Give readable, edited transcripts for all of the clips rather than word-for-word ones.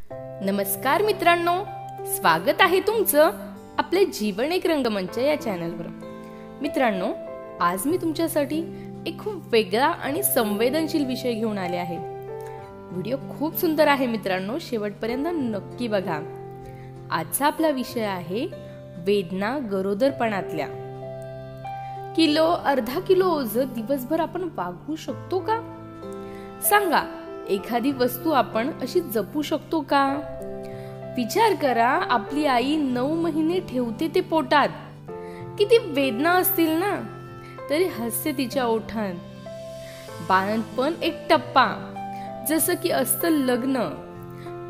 नमस्कार मित्रांनो, स्वागत आहे तुमचं आपले जीवन एक रंगमंच या चॅनलवर। मित्रांनो, आज मी तुमच्यासाठी एक खूप वेगळा आणि संवेदनशील विषय घेऊन आले आहे। व्हिडिओ खूप सुंदर आहे मित्रांनो, शेवटपर्यंत नक्की बघा। आजचा आपला विषय आहे वेदना गरोदरपणातल्या। किलो अर्धा किलो ओझ दिवसभर आपण वागवू शकतो का? सांगा, एखादी वस्तू आपण अशी जपू शकतो का? विचार करा, आपली आई 9 महिने ठेवते ते पोटात, किती वेदना असतील ना, तरी हसते तिच्या ओठांत। बाळंतपण एक टप्पा, जसं की असतं लग्न,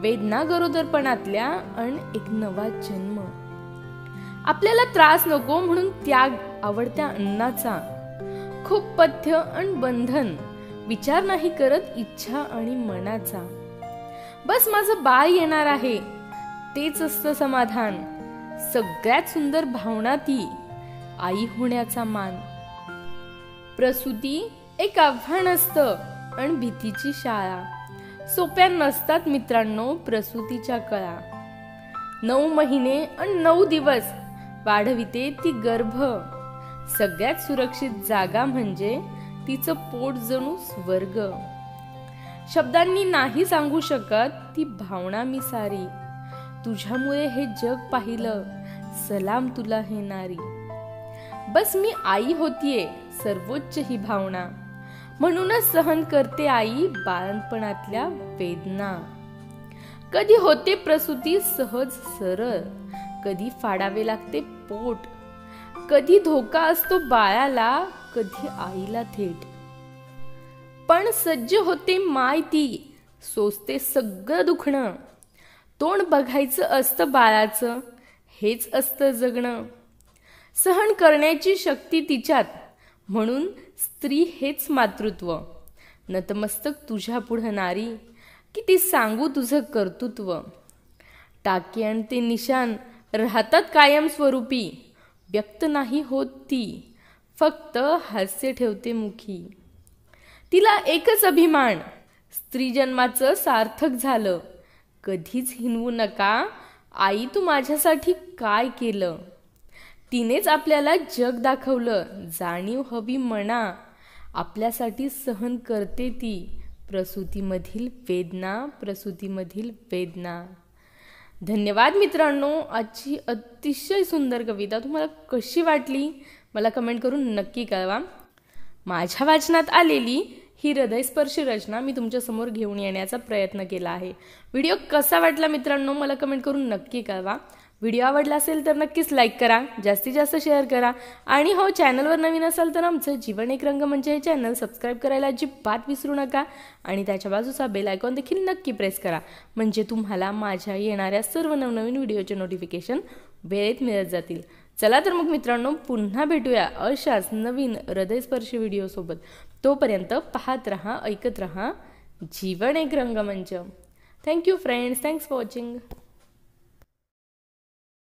वेदना गरोदरपणातल्या आणि एक नवा जन्म। आपल्याला त्रास नको म्हणून त्याग आवडत्या अन्नाचा, खूप पथ्य आणि बंधन, विचार नाही करत इच्छा आणि मनाचा। बस माझं बाळ येणार आहे, तेच असतं समाधान। सगळ्यात सुंदर भावना ती आई होण्याचा मान। प्रसूती एक आव्हान असतं आणि भीतीची शाळा। सोप्या नसतात मित्रांनो प्रसूतीच्या कळा। 9 महिने आणि 9 दिवस वाढविते ती गर्भ। सगळ्यात सुरक्षित जागा म्हणजे तिचं पोट जणू स्वर्ग। शब्दांनी नाही सांगू शकत ती भावना मी सारी। तुझ्यामुळे हे जग पाहिलं, सलाम तुला हे नारी। बस मी आई होतीये, सर्वोच्च ही भावना, म्हणूनच सहन करते आई बाळंतपणातल्या वेदना। कधी होते प्रसूती सहज सरळ, कधी फाडावे लागते पोट, कधी धोका असतो बाळाला, कधी आईला थेट। पण सज्ज होते माय ती, सोसते सगळं दुखणं। तोंड बघायचं असतं बाळाचं, हेच असतं जगणं। सहन करण्याची शक्ती तिच्यात, म्हणून स्त्री हेच मातृत्व। नतमस्तक तुझ्या पुढं नारी, किती सांगू तुझं कर्तृत्व। टाके आणि ते निशान राहतात कायम स्वरूपी, व्यक्त नाही होत ती, फक्त हास्य ठेवते मुखी। तिला एकच अभिमान, स्त्री जन्माचं सार्थक झालं। कधीच हिनवू नका, आई तू माझ्यासाठी काय केलं। तिनेच आपल्याला जग दाखवलं, जाणीव हवी मना। आपल्यासाठी सहन करते ती प्रसूतीमधील वेदना, प्रसूतीमधील वेदना। धन्यवाद मित्रांनो, आजची अतिशय सुंदर कविता तुम्हाला कशी वाटली मला कमेंट करून नक्की कळवा। माझ्या वाचनात आलेली ही हृदयस्पर्शी रचना मी तुमच्या समोर घेऊन येण्याचा प्रयत्न केला आहे। व्हिडिओ कसा वाटला मित्रांनो मला कमेंट करून नक्की कळवा। व्हिडिओ आवडला असेल तर नक्कीच लाईक करा, जास्तीत जास्त शेअर करा, आणि हो, चॅनलवर नवीन असाल तर आमचं जीवन एक रंगमंच हे चॅनल सबस्क्राईब करायला अजिबात विसरू नका, आणि त्याच्या बाजूचा बेल आयकॉन देखील नक्की प्रेस करा, म्हणजे तुम्हाला माझ्या येणाऱ्या सर्व नवनवीन व्हिडिओचे नोटिफिकेशन वेळेत मिळत जातील। चला तर मग मित्रांनो, पुन्हा भेटूया अशाच नवीन हृदयस्पर्शी व्हिडिओ सोबत। तोपर्यंत पाहत रहा, ऐकत रहा जीवन एक रंगमंच। Thank you friends, thanks for watching.